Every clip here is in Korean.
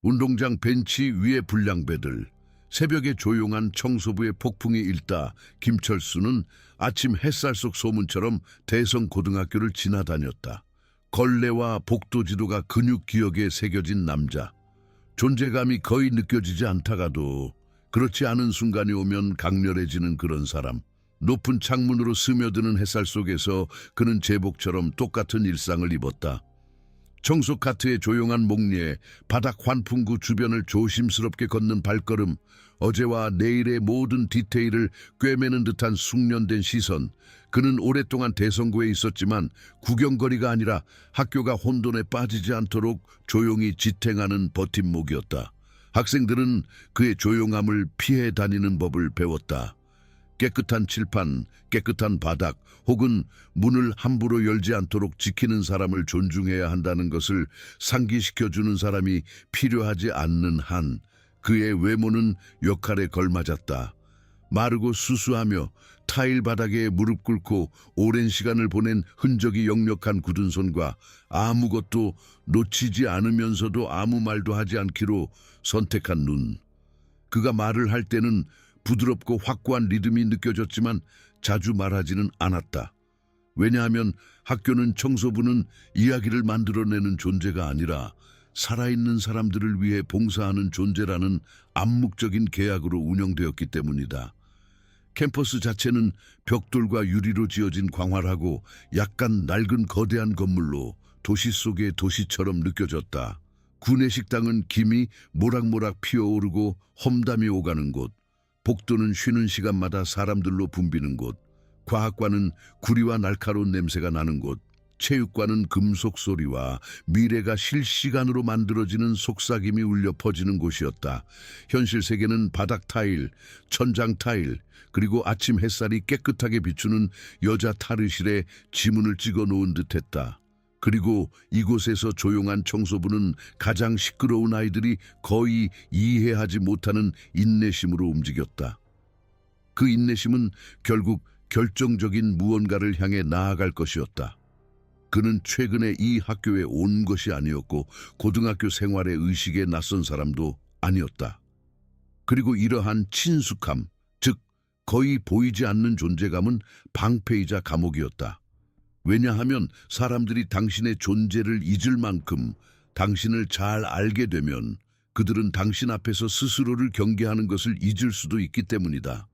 운동장 벤치 위의 불량배들, 새벽에 조용한 청소부의 폭풍이 일다 김철수는 아침 햇살 속 소문처럼 대성고등학교를 지나다녔다. 걸레와 복도지도가 근육 기억에 새겨진 남자. 존재감이 거의 느껴지지 않다가도 그렇지 않은 순간이 오면 강렬해지는 그런 사람. 높은 창문으로 스며드는 햇살 속에서 그는 제복처럼 똑같은 일상을 입었다. 청소 카트의 조용한 목리에 바닥 환풍구 주변을 조심스럽게 걷는 발걸음, 어제와 내일의 모든 디테일을 꿰매는 듯한 숙련된 시선. 그는 오랫동안 대성고에 있었지만 구경거리가 아니라 학교가 혼돈에 빠지지 않도록 조용히 지탱하는 버팀목이었다. 학생들은 그의 조용함을 피해 다니는 법을 배웠다. 깨끗한 칠판, 깨끗한 바닥, 혹은 문을 함부로 열지 않도록 지키는 사람을 존중해야 한다는 것을 상기시켜주는 사람이 필요하지 않는 한 그의 외모는 역할에 걸맞았다. 마르고 수수하며 타일 바닥에 무릎 꿇고 오랜 시간을 보낸 흔적이 역력한 굳은 손과 아무것도 놓치지 않으면서도 아무 말도 하지 않기로 선택한 눈. 그가 말을 할 때는 부드럽고 확고한 리듬이 느껴졌지만 자주 말하지는 않았다. 왜냐하면 학교는 청소부는 이야기를 만들어내는 존재가 아니라 살아있는 사람들을 위해 봉사하는 존재라는 암묵적인 계약으로 운영되었기 때문이다. 캠퍼스 자체는 벽돌과 유리로 지어진 광활하고 약간 낡은 거대한 건물로 도시 속의 도시처럼 느껴졌다. 구내식당은 김이 모락모락 피어오르고 험담이 오가는 곳, 복도는 쉬는 시간마다 사람들로 붐비는 곳, 과학관은 구리와 날카로운 냄새가 나는 곳, 체육관은 금속 소리와 미래가 실시간으로 만들어지는 속삭임이 울려 퍼지는 곳이었다. 현실 세계는 바닥 타일, 천장 타일, 그리고 아침 햇살이 깨끗하게 비추는 여자 탈의실에 지문을 찍어 놓은 듯했다. 그리고 이곳에서 조용한 청소부는 가장 시끄러운 아이들이 거의 이해하지 못하는 인내심으로 움직였다. 그 인내심은 결국 결정적인 무언가를 향해 나아갈 것이었다. 그는 최근에 이 학교에 온 것이 아니었고 고등학교 생활의 의식에 낯선 사람도 아니었다. 그리고 이러한 친숙함, 즉 거의 보이지 않는 존재감은 방패이자 감옥이었다. 왜냐하면 사람들이 당신의 존재를 잊을 만큼 당신을 잘 알게 되면 그들은 당신 앞에서 스스로를 경계하는 것을 잊을 수도 있기 때문이다.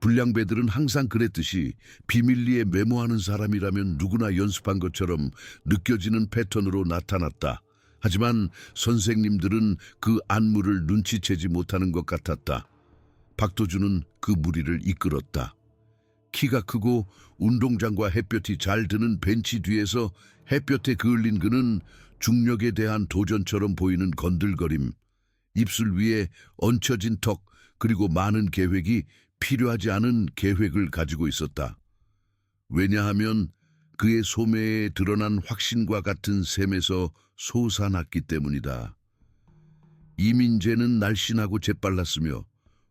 불량배들은 항상 그랬듯이 비밀리에 메모하는 사람이라면 누구나 연습한 것처럼 느껴지는 패턴으로 나타났다. 하지만 선생님들은 그 안무를 눈치채지 못하는 것 같았다. 박도준은 그 무리를 이끌었다. 키가 크고 운동장과 햇볕이 잘 드는 벤치 뒤에서 햇볕에 그을린 그는 중력에 대한 도전처럼 보이는 건들거림, 입술 위에 얹혀진 턱, 그리고 많은 계획이 필요하지 않은 계획을 가지고 있었다. 왜냐하면 그의 소매에 드러난 확신과 같은 셈에서 솟아났기 때문이다. 이민재는 날씬하고 재빨랐으며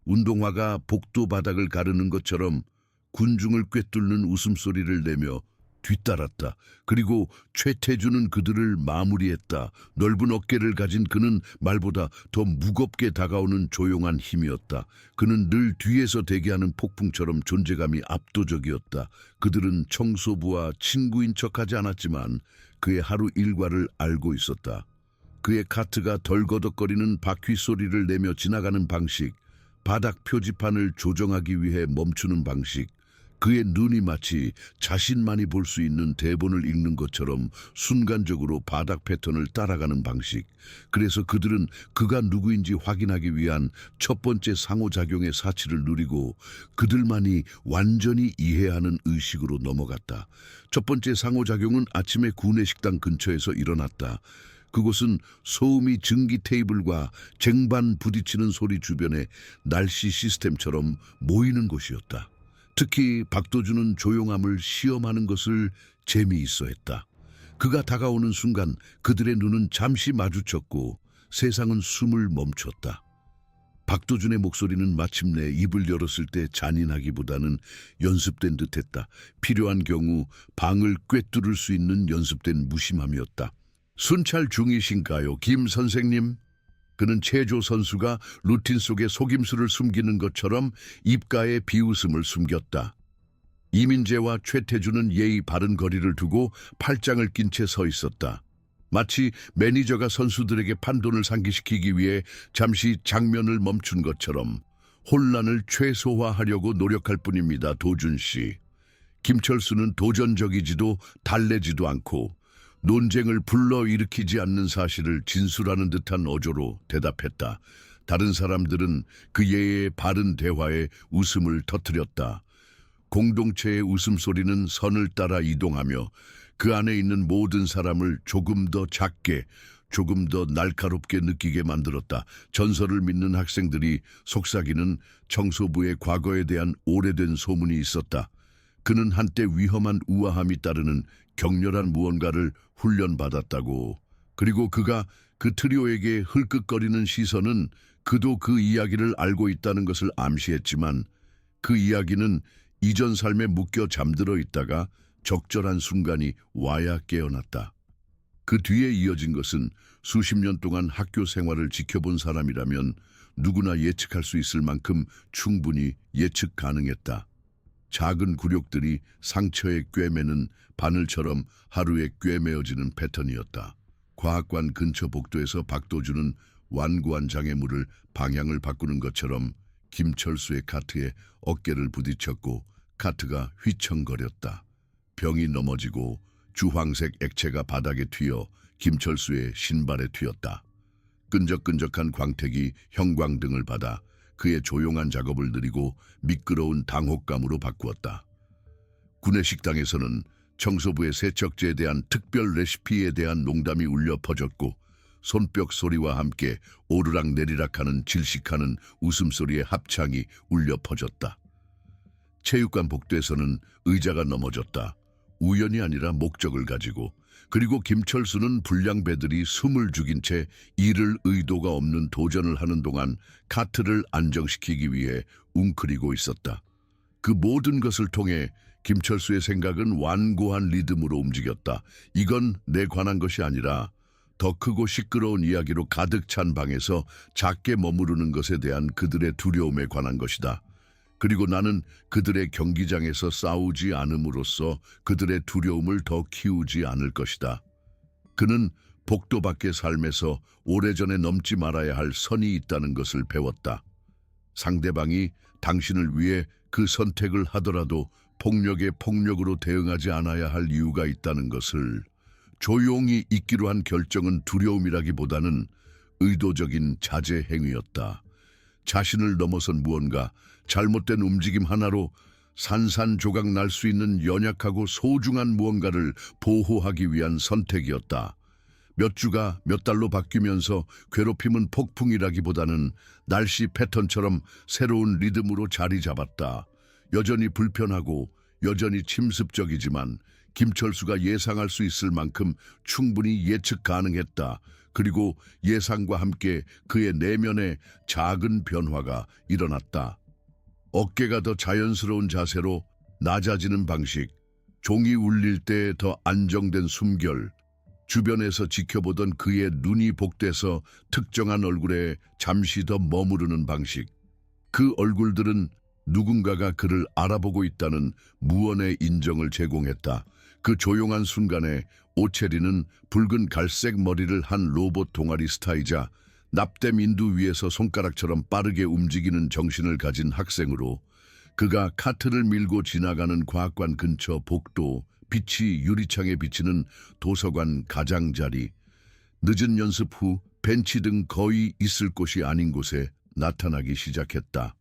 운동화가 복도 바닥을 가르는 것처럼 군중을 꿰뚫는 웃음소리를 내며 뒤따랐다. 그리고 최태준은 그들을 마무리했다. 넓은 어깨를 가진 그는 말보다 더 무겁게 다가오는 조용한 힘이었다. 그는 늘 뒤에서 대기하는 폭풍처럼 존재감이 압도적이었다. 그들은 청소부와 친구인 척하지 않았지만 그의 하루 일과를 알고 있었다. 그의 카트가 덜거덕거리는 바퀴 소리를 내며 지나가는 방식, 바닥 표지판을 조정하기 위해 멈추는 방식, 그의 눈이 마치 자신만이 볼 수 있는 대본을 읽는 것처럼 순간적으로 바닥 패턴을 따라가는 방식. 그래서 그들은 그가 누구인지 확인하기 위한 첫 번째 상호작용의 사치를 누리고 그들만이 완전히 이해하는 의식으로 넘어갔다. 첫 번째 상호작용은 아침에 구내식당 근처에서 일어났다. 그곳은 소음이 증기 테이블과 쟁반 부딪히는 소리 주변에 날씨 시스템처럼 모이는 곳이었다. 특히 박도준은 조용함을 시험하는 것을 재미있어 했다. 그가 다가오는 순간 그들의 눈은 잠시 마주쳤고 세상은 숨을 멈췄다. 박도준의 목소리는 마침내 입을 열었을 때 잔인하기보다는 연습된 듯했다. 필요한 경우 방을 꿰뚫을 수 있는 연습된 무심함이었다. 순찰 중이신가요, 김 선생님? 그는 체조 선수가 루틴 속에 속임수를 숨기는 것처럼 입가에 비웃음을 숨겼다. 이민재와 최태주는 예의 바른 거리를 두고 팔짱을 낀 채 서 있었다. 마치 매니저가 선수들에게 판돈을 상기시키기 위해 잠시 장면을 멈춘 것처럼 혼란을 최소화하려고 노력할 뿐입니다. 도준 씨. 김철수는 도전적이지도 달래지도 않고 논쟁을 불러일으키지 않는 사실을 진술하는 듯한 어조로 대답했다. 다른 사람들은 그의 바른 대화에 웃음을 터뜨렸다. 공동체의 웃음소리는 선을 따라 이동하며 그 안에 있는 모든 사람을 조금 더 작게, 조금 더 날카롭게 느끼게 만들었다. 전설을 믿는 학생들이 속삭이는 청소부의 과거에 대한 오래된 소문이 있었다. 그는 한때 위험한 우아함이 따르는 격렬한 무언가를 훈련받았다고. 그리고 그가 그 트리오에게 흘끗거리는 시선은 그도 그 이야기를 알고 있다는 것을 암시했지만 그 이야기는 이전 삶에 묶여 잠들어 있다가 적절한 순간이 와야 깨어났다. 그 뒤에 이어진 것은 수십 년 동안 학교 생활을 지켜본 사람이라면 누구나 예측할 수 있을 만큼 충분히 예측 가능했다. 작은 굴욕들이 상처에 꿰매는 바늘처럼 하루에 꿰매어지는 패턴이었다. 과학관 근처 복도에서 박도준은 완고한 장애물을 방향을 바꾸는 것처럼 김철수의 카트에 어깨를 부딪혔고 카트가 휘청거렸다. 병이 넘어지고 주황색 액체가 바닥에 튀어 김철수의 신발에 튀었다. 끈적끈적한 광택이 형광등을 받아 그의 조용한 작업을 느리고 미끄러운 당혹감으로 바꾸었다. 군내 식당에서는 청소부의 세척제에 대한 특별 레시피에 대한 농담이 울려 퍼졌고 손뼉 소리와 함께 오르락 내리락하는 질식하는 웃음소리의 합창이 울려 퍼졌다. 체육관 복도에서는 의자가 넘어졌다. 우연이 아니라 목적을 가지고. 그리고 김철수는 불량배들이 숨을 죽인 채 이를 의도가 없는 도전을 하는 동안 카트를 안정시키기 위해 웅크리고 있었다. 그 모든 것을 통해 김철수의 생각은 완고한 리듬으로 움직였다. 이건 내 관한 것이 아니라 더 크고 시끄러운 이야기로 가득 찬 방에서 작게 머무르는 것에 대한 그들의 두려움에 관한 것이다. 그리고 나는 그들의 경기장에서 싸우지 않음으로써 그들의 두려움을 더 키우지 않을 것이다. 그는 복도 밖의 삶에서 오래전에 넘지 말아야 할 선이 있다는 것을 배웠다. 상대방이 당신을 위해 그 선택을 하더라도 폭력에 폭력으로 대응하지 않아야 할 이유가 있다는 것을. 조용히 있기로 한 결정은 두려움이라기보다는 의도적인 자제 행위였다. 자신을 넘어선 무언가, 잘못된 움직임 하나로 산산조각 날 수 있는 연약하고 소중한 무언가를 보호하기 위한 선택이었다. 몇 주가 몇 달로 바뀌면서 괴롭힘은 폭풍이라기보다는 날씨 패턴처럼 새로운 리듬으로 자리 잡았다. 여전히 불편하고 여전히 침습적이지만 김철수가 예상할 수 있을 만큼 충분히 예측 가능했다. 그리고 예상과 함께 그의 내면에 작은 변화가 일어났다. 어깨가 더 자연스러운 자세로 낮아지는 방식, 종이 울릴 때 더 안정된 숨결, 주변에서 지켜보던 그의 눈이 복돼서 특정한 얼굴에 잠시 더 머무르는 방식. 그 얼굴들은 누군가가 그를 알아보고 있다는 무언의 인정을 제공했다. 그 조용한 순간에 오체리는 붉은 갈색 머리를 한 로봇 동아리 스타이자 납땜 인두 위에서 손가락처럼 빠르게 움직이는 정신을 가진 학생으로 그가 카트를 밀고 지나가는 과학관 근처 복도, 빛이 유리창에 비치는 도서관 가장자리, 늦은 연습 후 벤치 등 거의 있을 곳이 아닌 곳에 나타나기 시작했다.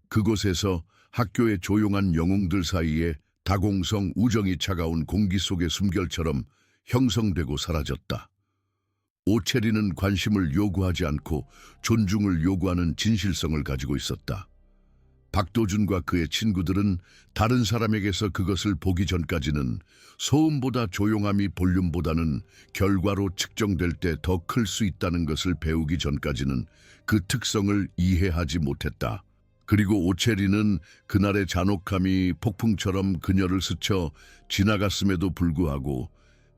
그곳에서 학교의 조용한 영웅들 사이에 다공성 우정이 차가운 공기 속의 숨결처럼 형성되고 사라졌다. 오체리는 관심을 요구하지 않고 존중을 요구하는 진실성을 가지고 있었다. 박도준과 그의 친구들은 다른 사람에게서 그것을 보기 전까지는 소음보다 조용함이 볼륨보다는 결과로 측정될 때 더 클 수 있다는 것을 배우기 전까지는 그 특성을 이해하지 못했다. 그리고 오체리는 그날의 잔혹함이 폭풍처럼 그녀를 스쳐 지나갔음에도 불구하고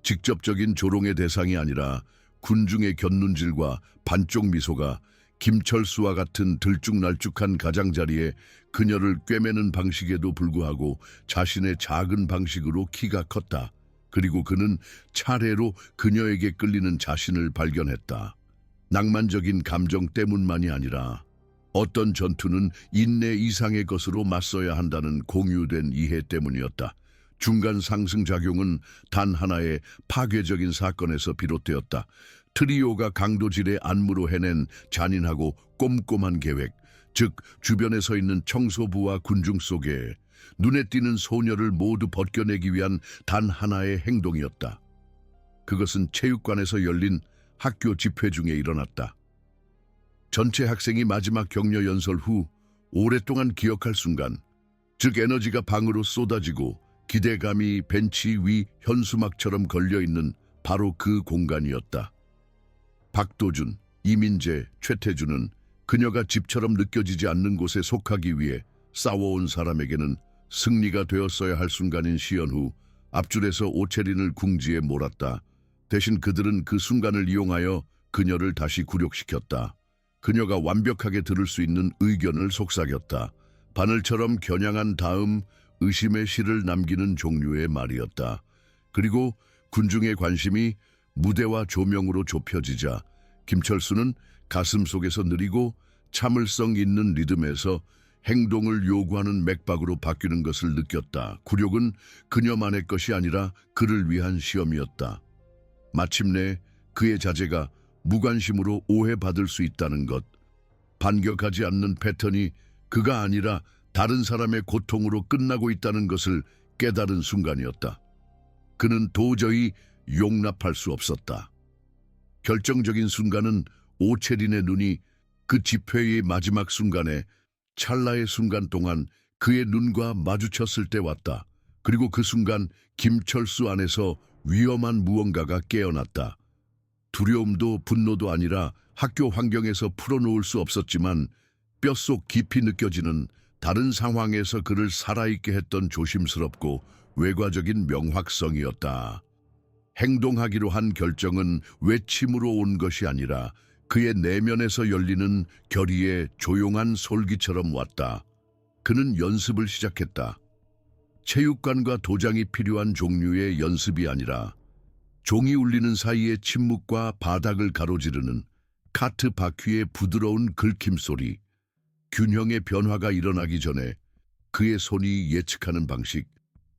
직접적인 조롱의 대상이 아니라 군중의 곁눈질과 반쪽 미소가 김철수와 같은 들쭉날쭉한 가장자리에 그녀를 꿰매는 방식에도 불구하고 자신의 작은 방식으로 키가 컸다. 그리고 그는 차례로 그녀에게 끌리는 자신을 발견했다. 낭만적인 감정 때문만이 아니라 어떤 전투는 인내 이상의 것으로 맞서야 한다는 공유된 이해 때문이었다. 중간 상승작용은 단 하나의 파괴적인 사건에서 비롯되었다. 트리오가 강도질의 안무로 해낸 잔인하고 꼼꼼한 계획, 즉 주변에 서 있는 청소부와 군중 속에 눈에 띄는 소녀를 모두 벗겨내기 위한 단 하나의 행동이었다. 그것은 체육관에서 열린 학교 집회 중에 일어났다. 전체 학생이 마지막 격려 연설 후 오랫동안 기억할 순간, 즉 에너지가 방으로 쏟아지고 기대감이 벤치 위 현수막처럼 걸려있는 바로 그 공간이었다. 박도준, 이민재, 최태준은 그녀가 집처럼 느껴지지 않는 곳에 속하기 위해 싸워온 사람에게는 승리가 되었어야 할 순간인 시연 후 앞줄에서 오체린을 궁지에 몰았다. 대신 그들은 그 순간을 이용하여 그녀를 다시 굴욕시켰다. 그녀가 완벽하게 들을 수 있는 의견을 속삭였다. 바늘처럼 겨냥한 다음 의심의 실을 남기는 종류의 말이었다. 그리고 군중의 관심이 무대와 조명으로 좁혀지자 김철수는 가슴속에서 느리고 참을성 있는 리듬에서 행동을 요구하는 맥박으로 바뀌는 것을 느꼈다. 굴욕은 그녀만의 것이 아니라 그를 위한 시험이었다. 마침내 그의 자제가 무관심으로 오해받을 수 있다는 것, 반격하지 않는 패턴이 그가 아니라 다른 사람의 고통으로 끝나고 있다는 것을 깨달은 순간이었다. 그는 도저히 용납할 수 없었다. 결정적인 순간은 오체린의 눈이 그 집회의 마지막 순간에 찰나의 순간 동안 그의 눈과 마주쳤을 때 왔다. 그리고 그 순간 김철수 안에서 위험한 무언가가 깨어났다. 두려움도 분노도 아니라 학교 환경에서 풀어놓을 수 없었지만 뼛속 깊이 느껴지는 다른 상황에서 그를 살아있게 했던 조심스럽고 외과적인 명확성이었다. 행동하기로 한 결정은 외침으로 온 것이 아니라 그의 내면에서 열리는 결의의 조용한 솔기처럼 왔다. 그는 연습을 시작했다. 체육관과 도장이 필요한 종류의 연습이 아니라 종이 울리는 사이의 침묵과 바닥을 가로지르는 카트 바퀴의 부드러운 긁힘 소리, 균형의 변화가 일어나기 전에 그의 손이 예측하는 방식,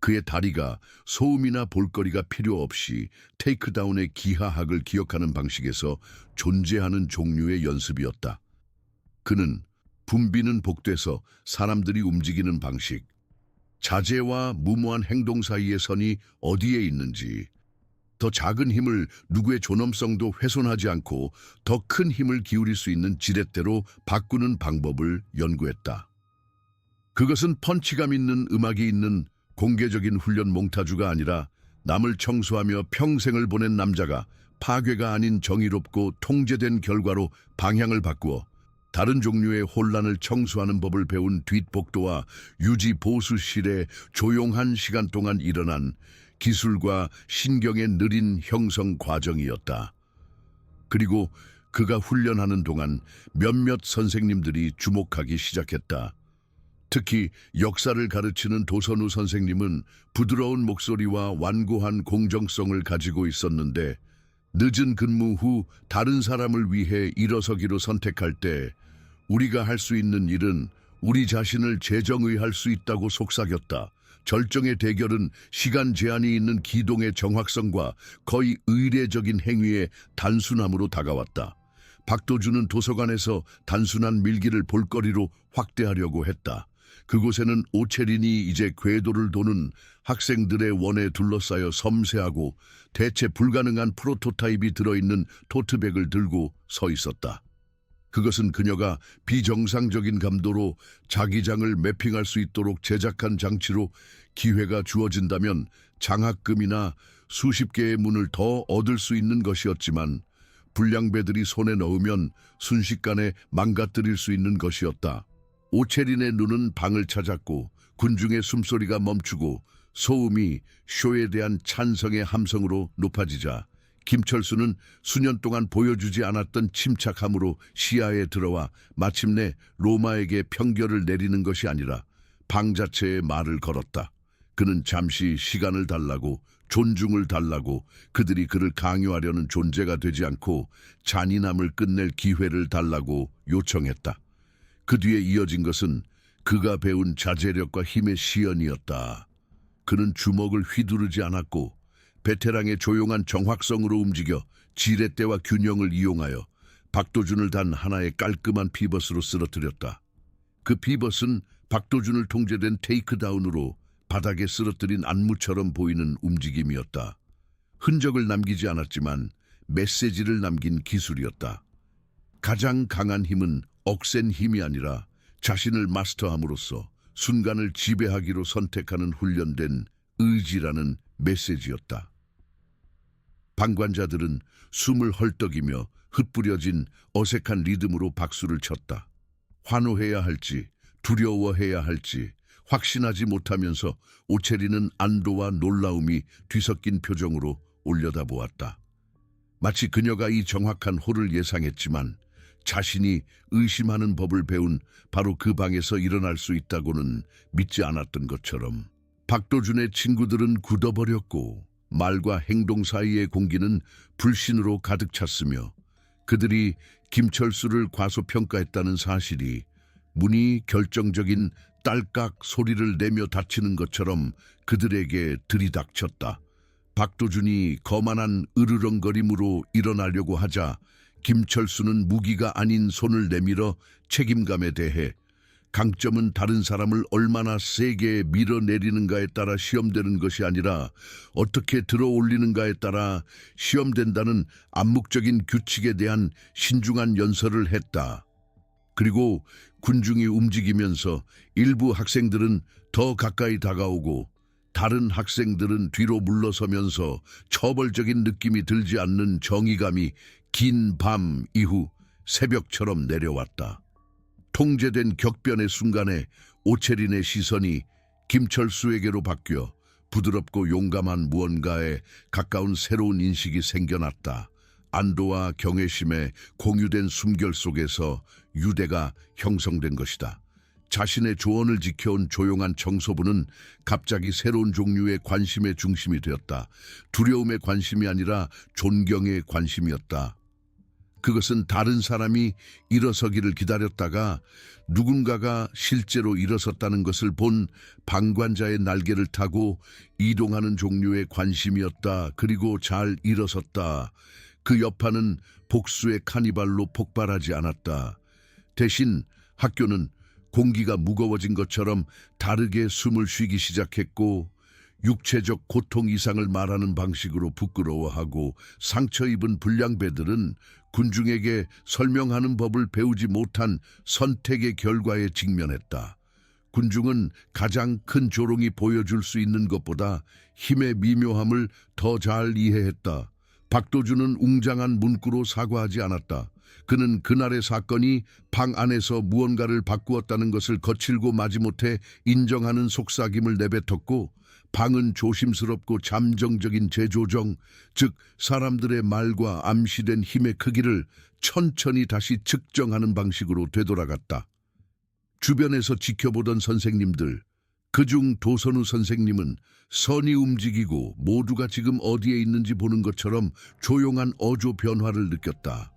그의 다리가 소음이나 볼거리가 필요 없이 테이크다운의 기하학을 기억하는 방식에서 존재하는 종류의 연습이었다. 그는 붐비는 복도에서 사람들이 움직이는 방식, 자제와 무모한 행동 사이의 선이 어디에 있는지, 더 작은 힘을 누구의 존엄성도 훼손하지 않고 더 큰 힘을 기울일 수 있는 지렛대로 바꾸는 방법을 연구했다. 그것은 펀치감 있는 음악이 있는 공개적인 훈련 몽타주가 아니라 남을 청소하며 평생을 보낸 남자가 파괴가 아닌 정의롭고 통제된 결과로 방향을 바꾸어 다른 종류의 혼란을 청소하는 법을 배운 뒷복도와 유지 보수실에 조용한 시간 동안 일어난 기술과 신경의 느린 형성 과정이었다. 그리고 그가 훈련하는 동안 몇몇 선생님들이 주목하기 시작했다. 특히 역사를 가르치는 도선우 선생님은 부드러운 목소리와 완고한 공정성을 가지고 있었는데 늦은 근무 후 다른 사람을 위해 일어서기로 선택할 때 우리가 할 수 있는 일은 우리 자신을 재정의할 수 있다고 속삭였다. 절정의 대결은 시간 제한이 있는 기동의 정확성과 거의 의례적인 행위의 단순함으로 다가왔다. 박도준은 도서관에서 단순한 밀기를 볼거리로 확대하려고 했다. 그곳에는 오체린이 이제 궤도를 도는 학생들의 원에 둘러싸여 섬세하고 대체 불가능한 프로토타입이 들어있는 토트백을 들고 서 있었다. 그것은 그녀가 비정상적인 감도로 자기장을 매핑할 수 있도록 제작한 장치로 기회가 주어진다면 장학금이나 수십 개의 문을 더 얻을 수 있는 것이었지만 불량배들이 손에 넣으면 순식간에 망가뜨릴 수 있는 것이었다. 오체린의 눈은 방을 찾았고 군중의 숨소리가 멈추고 소음이 쇼에 대한 찬성의 함성으로 높아지자 김철수는 수년 동안 보여주지 않았던 침착함으로 시야에 들어와 마침내 로마에게 평결을 내리는 것이 아니라 방 자체에 말을 걸었다. 그는 잠시 시간을 달라고, 존중을 달라고, 그들이 그를 강요하려는 존재가 되지 않고 잔인함을 끝낼 기회를 달라고 요청했다. 그 뒤에 이어진 것은 그가 배운 자제력과 힘의 시연이었다. 그는 주먹을 휘두르지 않았고 베테랑의 조용한 정확성으로 움직여 지렛대와 균형을 이용하여 박도준을 단 하나의 깔끔한 피벗으로 쓰러뜨렸다. 그 피벗은 박도준을 통제된 테이크다운으로 바닥에 쓰러뜨린 안무처럼 보이는 움직임이었다. 흔적을 남기지 않았지만 메시지를 남긴 기술이었다. 가장 강한 힘은 억센 힘이 아니라 자신을 마스터함으로써 순간을 지배하기로 선택하는 훈련된 의지라는 메시지였다. 방관자들은 숨을 헐떡이며 흩뿌려진 어색한 리듬으로 박수를 쳤다. 환호해야 할지 두려워해야 할지 확신하지 못하면서 오체리는 안도와 놀라움이 뒤섞인 표정으로 올려다보았다. 마치 그녀가 이 정확한 홀을 예상했지만 자신이 의심하는 법을 배운 바로 그 방에서 일어날 수 있다고는 믿지 않았던 것처럼. 박도준의 친구들은 굳어버렸고 말과 행동 사이의 공기는 불신으로 가득 찼으며 그들이 김철수를 과소평가했다는 사실이 문이 결정적인 딸깍 소리를 내며 닫히는 것처럼 그들에게 들이닥쳤다. 박도준이 거만한 으르렁거림으로 일어나려고 하자 김철수는 무기가 아닌 손을 내밀어 책임감에 대해 강점은 다른 사람을 얼마나 세게 밀어내리는가에 따라 시험되는 것이 아니라 어떻게 들어올리는가에 따라 시험된다는 암묵적인 규칙에 대한 신중한 연설을 했다. 그리고 군중이 움직이면서 일부 학생들은 더 가까이 다가오고 다른 학생들은 뒤로 물러서면서 처벌적인 느낌이 들지 않는 정의감이 긴 밤 이후 새벽처럼 내려왔다. 통제된 격변의 순간에 오체린의 시선이 김철수에게로 바뀌어 부드럽고 용감한 무언가에 가까운 새로운 인식이 생겨났다. 안도와 경외심의 공유된 숨결 속에서 유대가 형성된 것이다. 자신의 조언을 지켜온 조용한 청소부는 갑자기 새로운 종류의 관심의 중심이 되었다. 두려움의 관심이 아니라 존경의 관심이었다. 그것은 다른 사람이 일어서기를 기다렸다가 누군가가 실제로 일어섰다는 것을 본 방관자의 날개를 타고 이동하는 종류의 관심이었다. 그리고 잘 일어섰다. 그 여파는 복수의 카니발로 폭발하지 않았다. 대신 학교는 공기가 무거워진 것처럼 다르게 숨을 쉬기 시작했고 육체적 고통 이상을 말하는 방식으로 부끄러워하고 상처 입은 불량배들은 군중에게 설명하는 법을 배우지 못한 선택의 결과에 직면했다. 군중은 가장 큰 조롱이 보여줄 수 있는 것보다 힘의 미묘함을 더 잘 이해했다. 박도준은 웅장한 문구로 사과하지 않았다. 그는 그날의 사건이 방 안에서 무언가를 바꾸었다는 것을 거칠고 마지못해 인정하는 속삭임을 내뱉었고 방은 조심스럽고 잠정적인 재조정, 즉 사람들의 말과 암시된 힘의 크기를 천천히 다시 측정하는 방식으로 되돌아갔다. 주변에서 지켜보던 선생님들, 그중 도선우 선생님은 선이 움직이고 모두가 지금 어디에 있는지 보는 것처럼 조용한 어조 변화를 느꼈다.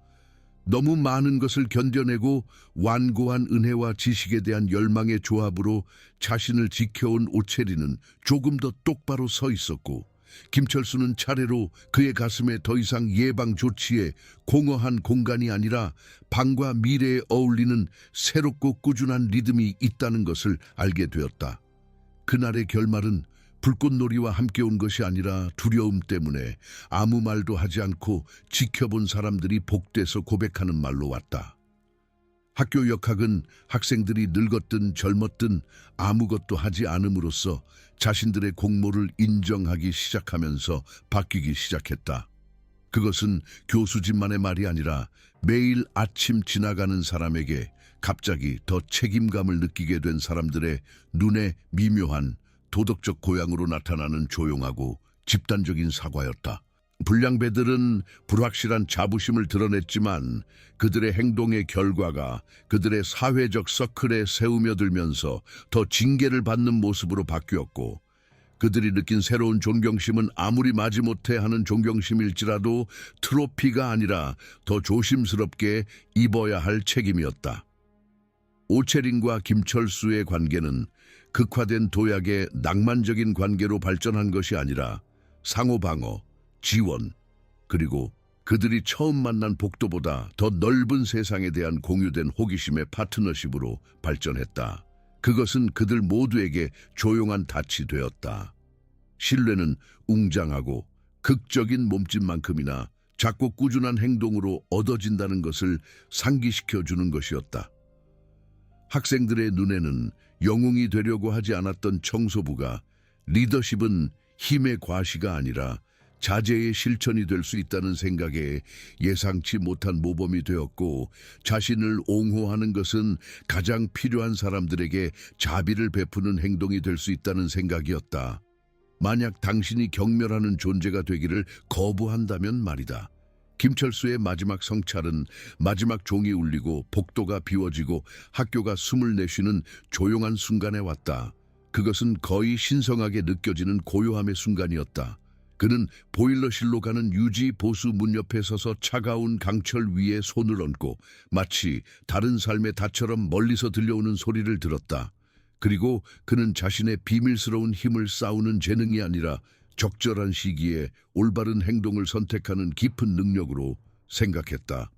너무 많은 것을 견뎌내고 완고한 은혜와 지식에 대한 열망의 조합으로 자신을 지켜온 오체리는 조금 더 똑바로 서 있었고 김철수는 차례로 그의 가슴에 더 이상 예방 조치에 공허한 공간이 아니라 방과 미래에 어울리는 새롭고 꾸준한 리듬이 있다는 것을 알게 되었다. 그날의 결말은 불꽃놀이와 함께 온 것이 아니라 두려움 때문에 아무 말도 하지 않고 지켜본 사람들이 복돼서 고백하는 말로 왔다. 학교 역학은 학생들이 늙었든 젊었든 아무것도 하지 않음으로써 자신들의 공모를 인정하기 시작하면서 바뀌기 시작했다. 그것은 교수진만의 말이 아니라 매일 아침 지나가는 사람에게 갑자기 더 책임감을 느끼게 된 사람들의 눈에 미묘한 도덕적 고향으로 나타나는 조용하고 집단적인 사과였다. 불량배들은 불확실한 자부심을 드러냈지만 그들의 행동의 결과가 그들의 사회적 서클에 세우며들면서 더 징계를 받는 모습으로 바뀌었고, 그들이 느낀 새로운 존경심은 아무리 마지못해 하는 존경심일지라도 트로피가 아니라 더 조심스럽게 입어야 할 책임이었다. 오체린과 김철수의 관계는 극화된 도약의 낭만적인 관계로 발전한 것이 아니라 상호방어, 지원, 그리고 그들이 처음 만난 복도보다 더 넓은 세상에 대한 공유된 호기심의 파트너십으로 발전했다. 그것은 그들 모두에게 조용한 닻이 되었다. 신뢰는 웅장하고 극적인 몸짓만큼이나 작고 꾸준한 행동으로 얻어진다는 것을 상기시켜 주는 것이었다. 학생들의 눈에는 영웅이 되려고 하지 않았던 청소부가 리더십은 힘의 과시가 아니라 자제의 실천이 될 수 있다는 생각에 예상치 못한 모범이 되었고, 자신을 옹호하는 것은 가장 필요한 사람들에게 자비를 베푸는 행동이 될 수 있다는 생각이었다. 만약 당신이 경멸하는 존재가 되기를 거부한다면 말이다. 김철수의 마지막 성찰은 마지막 종이 울리고 복도가 비워지고 학교가 숨을 내쉬는 조용한 순간에 왔다. 그것은 거의 신성하게 느껴지는 고요함의 순간이었다. 그는 보일러실로 가는 유지 보수 문 옆에 서서 차가운 강철 위에 손을 얹고 마치 다른 삶의 닷처럼 멀리서 들려오는 소리를 들었다. 그리고 그는 자신의 비밀스러운 힘을 쌓우는 재능이 아니라 적절한 시기에 올바른 행동을 선택하는 깊은 능력으로 생각했다.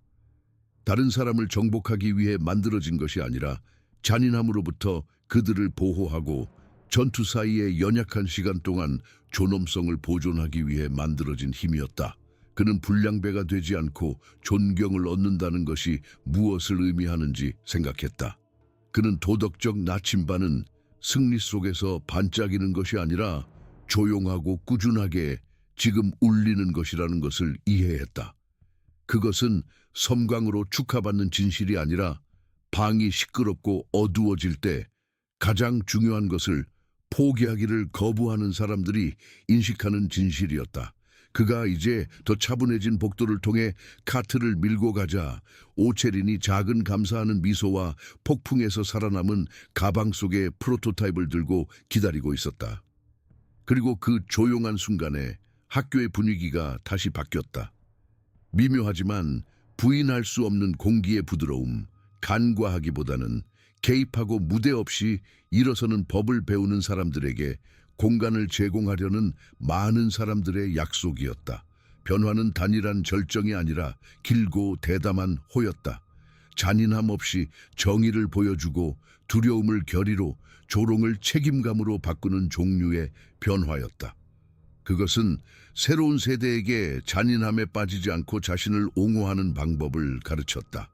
다른 사람을 정복하기 위해 만들어진 것이 아니라 잔인함으로부터 그들을 보호하고 전투 사이의 연약한 시간 동안 존엄성을 보존하기 위해 만들어진 힘이었다. 그는 불량배가 되지 않고 존경을 얻는다는 것이 무엇을 의미하는지 생각했다. 그는 도덕적 나침반은 승리 속에서 반짝이는 것이 아니라 조용하고 꾸준하게 지금 울리는 것이라는 것을 이해했다. 그것은 섬광으로 축하받는 진실이 아니라 방이 시끄럽고 어두워질 때 가장 중요한 것을 포기하기를 거부하는 사람들이 인식하는 진실이었다. 그가 이제 더 차분해진 복도를 통해 카트를 밀고 가자 오체린이 작은 감사하는 미소와 폭풍에서 살아남은 가방 속에 프로토타입을 들고 기다리고 있었다. 그리고 그 조용한 순간에 학교의 분위기가 다시 바뀌었다. 미묘하지만 부인할 수 없는 공기의 부드러움, 간과하기보다는 개입하고 무대 없이 일어서는 법을 배우는 사람들에게 공간을 제공하려는 많은 사람들의 약속이었다. 변화는 단일한 절정이 아니라 길고 대담한 호였다. 잔인함 없이 정의를 보여주고 두려움을 결의로, 조롱을 책임감으로 바꾸는 종류의 변화였다. 그것은 새로운 세대에게 잔인함에 빠지지 않고 자신을 옹호하는 방법을 가르쳤다.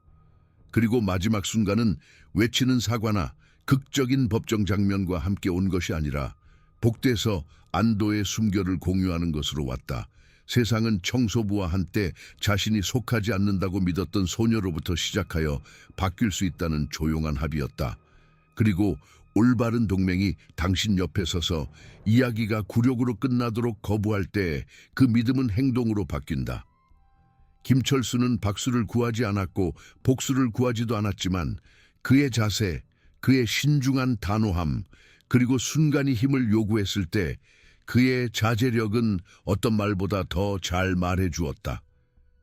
그리고 마지막 순간은 외치는 사과나 극적인 법정 장면과 함께 온 것이 아니라 복대에서 안도의 숨결을 공유하는 것으로 왔다. 세상은 청소부와 한때 자신이 속하지 않는다고 믿었던 소녀로부터 시작하여 바뀔 수 있다는 조용한 합의였다. 그리고 올바른 동맹이 당신 옆에 서서 이야기가 굴욕으로 끝나도록 거부할 때 그 믿음은 행동으로 바뀐다. 김철수는 박수를 구하지 않았고 복수를 구하지도 않았지만 그의 자세, 그의 신중한 단호함, 그리고 순간이 힘을 요구했을 때 그의 자제력은 어떤 말보다 더 잘 말해 주었다.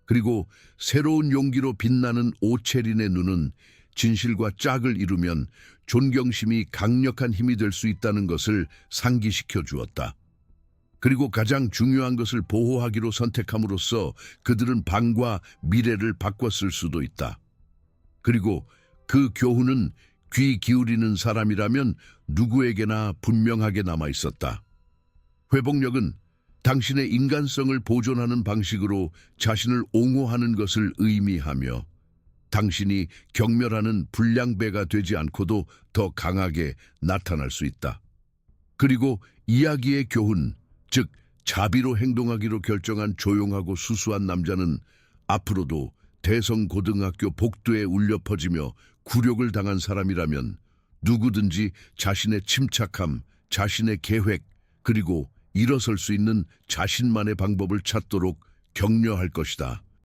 그리고 새로운 용기로 빛나는 오체린의 눈은 진실과 짝을 이루면 존경심이 강력한 힘이 될 수 있다는 것을 상기시켜 주었다. 그리고 가장 중요한 것을 보호하기로 선택함으로써 그들은 방과 미래를 바꿨을 수도 있다. 그리고 그 교훈은 귀 기울이는 사람이라면 누구에게나 분명하게 남아 있었다. 회복력은 당신의 인간성을 보존하는 방식으로 자신을 옹호하는 것을 의미하며 당신이 경멸하는 불량배가 되지 않고도 더 강하게 나타날 수 있다. 그리고 이야기의 교훈, 즉 자비로 행동하기로 결정한 조용하고 수수한 남자는 앞으로도 대성고등학교 복도에 울려 퍼지며 굴욕을 당한 사람이라면 누구든지 자신의 침착함, 자신의 계획, 그리고 일어설 수 있는 자신만의 방법을 찾도록 격려할 것이다.